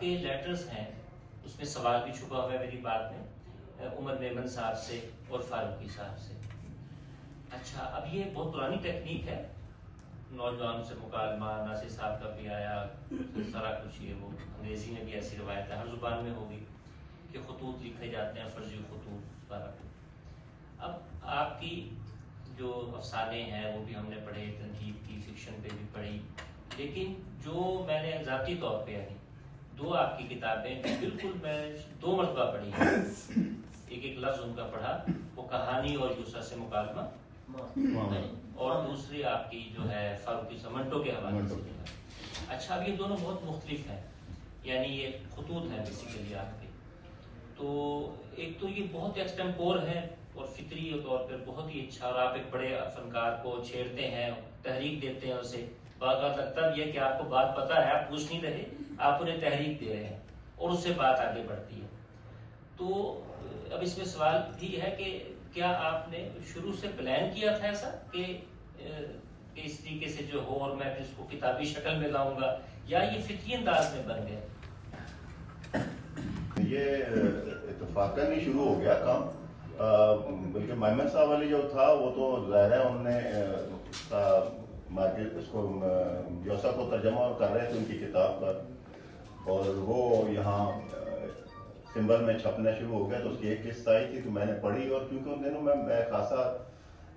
کے لیٹرز ہیں اس میں سوال بھی چھپا ہوا ہے میری بات میں، عمر میمن صاحب سے اور فاروقی صاحب سے۔ اچھا، اب یہ بہت پرانی ٹیکنیک ہے، نوجوانوں سے مکالمہ، ناصر صاحب کا بھی آیا، سارا کچھ یہ وہ انگریزی میں بھی ایسی روایت ہے، ہر زبان میں ہوگی کہ خطوط لکھے جاتے ہیں، فرضی خطوط سارا کچھ۔ اب آپ کی جو افسانے ہیں وہ بھی ہم نے پڑھے، تنقید کی، فکشن پہ بھی پڑھی، لیکن جو میں نے ذاتی طور پہ یعنی دو آپ کی کتابیں بالکل میں 2 مرتبہ پڑھی ہیں، ایک لفظ ان کا پڑھا، وہ کہانی اور یوسف سے مکالمہ، اور دوسری آپ کی جو ہے فاروقی منٹو کے حوالے سے۔ اچھا، اب یہ دونوں بہت مختلف ہیں، یعنی یہ خطوط ہیں بیسیکلی آپ کے، تو ایک تو یہ بہت ایکسٹمپور ہے اور فطری طور پر بہت ہی اچھا، اور آپ ایک بڑے فنکار کو چھیڑتے ہیں، تحریک دیتے ہیں اسے، بعض بات لگتا بھی ہے کہ آپ کو بات پتہ ہے، آپ پوچھ نہیں رہے، آپ انہیں تحریک دے رہے ہیں اور اس سے بات آگے بڑھتی ہے۔ تو اب اس میں سوال بھی ہے کہ کیا آپ نے شروع سے پلان کیا تھا ایسا کہ اس طریقے سے جو ہو اور میں اس کو کتابی شکل میں لاؤں گا، یا یہ فطری انداز میں بن گیا؟ یہ اتفاقاً ہی شروع ہو گیا کام، بلکہ میمن صاحب والی جو تھا وہ تو ظاہر ہے انہوں نے مارکیٹ اس کو یوسا کو ترجمہ کر رہے تھے ان کی کتاب کا، اور وہ یہاں سمبل میں چھپنا شروع ہو گیا، تو اس کی ایک قسط آئی تھی تو میں نے پڑھی، اور کیونکہ ان دنوں میں خاصا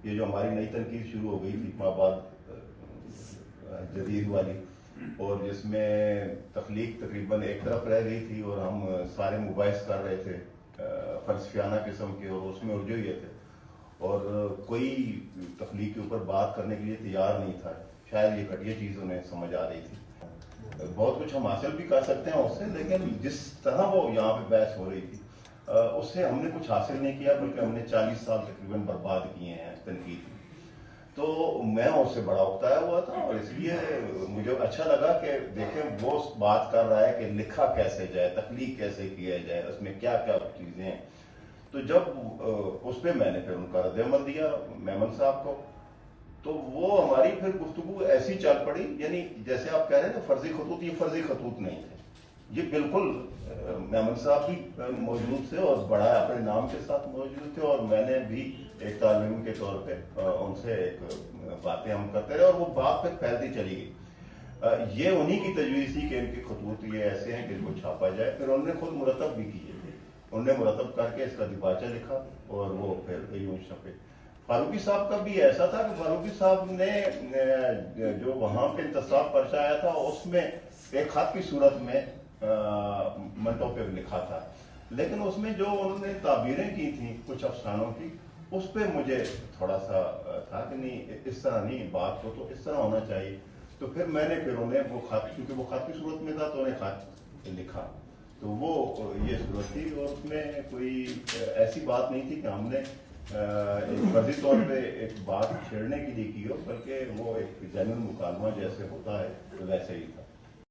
یہ جو ہماری نئی تنقید شروع ہو گئی تھی آباد جدید والی، اور جس میں تخلیق تقریباً ایک طرف رہ گئی تھی اور ہم سارے مباحث کر رہے تھے فلسفیانہ قسم کے، اور اس میں الجھے ہوئے تھے، اور کوئی تخلیق کے اوپر بات کرنے کے لیے تیار نہیں تھا، شاید یہ گھٹیا چیز انہیں سمجھ آ رہی تھی۔ بہت کچھ ہم حاصل بھی کر سکتے ہیں اس سے، لیکن جس طرح وہ یہاں پہ بحث ہو رہی تھی اس سے ہم نے کچھ حاصل نہیں کیا، بلکہ ہم نے 40 سال تقریباً برباد کیے ہیں تنقید میں۔ تو میں اس سے بڑا اکتایا ہوا تھا، اور اس لیے مجھے اچھا لگا کہ دیکھیں وہ بات کر رہا ہے کہ لکھا کیسے جائے، تخلیق کیسے کیا جائے، اس میں کیا کیا چیزیں ہیں۔ تو جب اس پہ میں نے پھر ان کا رد عمل دیا میمن صاحب کو، تو وہ ہماری پھر گفتگو ایسی چل پڑی، یعنی جیسے آپ کہہ رہے ہیں نا فرضی خطوط، یہ فرضی خطوط نہیں تھے، یہ بالکل میمن صاحب بھی موجود تھے اور بڑا اپنے نام کے ساتھ موجود تھے، اور میں نے بھی ایک طالب علم کے طور پہ ان سے ایک باتیں ہم کرتے رہے، اور وہ بات پھر پھیلتی چلی گئی۔ یہ انہی کی تجویز تھی کہ ان کے خطوط یہ ایسے ہیں کہ ان کو چھاپا جائے، پھر انہوں نے خود مرتب بھی کیے، انہوں نے مرتب کر کے اس کا دیباچہ لکھا اور وہ پھر یوں چھپے۔ فاروقی صاحب کا بھی ایسا تھا کہ فاروقی صاحب نے جو وہاں پہ انتصاب پرچہ آیا تھا اس میں ایک خط کی صورت میں منٹو پہ لکھا تھا، لیکن اس میں جو انہوں نے تعبیریں کی تھیں کچھ افسانوں کی، اس پہ مجھے تھوڑا سا تھا کہ نہیں اس طرح نہیں، بات کو تو اس طرح ہونا چاہیے۔ تو پھر میں نے پھر انہیں وہ خط، کیونکہ وہ خط کی صورت میں تھا تو انہیں خط لکھا، تو وہ یہ صورت تھی، اور اس میں کوئی ایسی بات نہیں تھی کہ ہم نے ایک فرضی طور پہ ایک بات چھیڑنے کے لیے کی ہو، بلکہ وہ ایک جنرل مکالمہ جیسے ہوتا ہے ویسے ہی تھا۔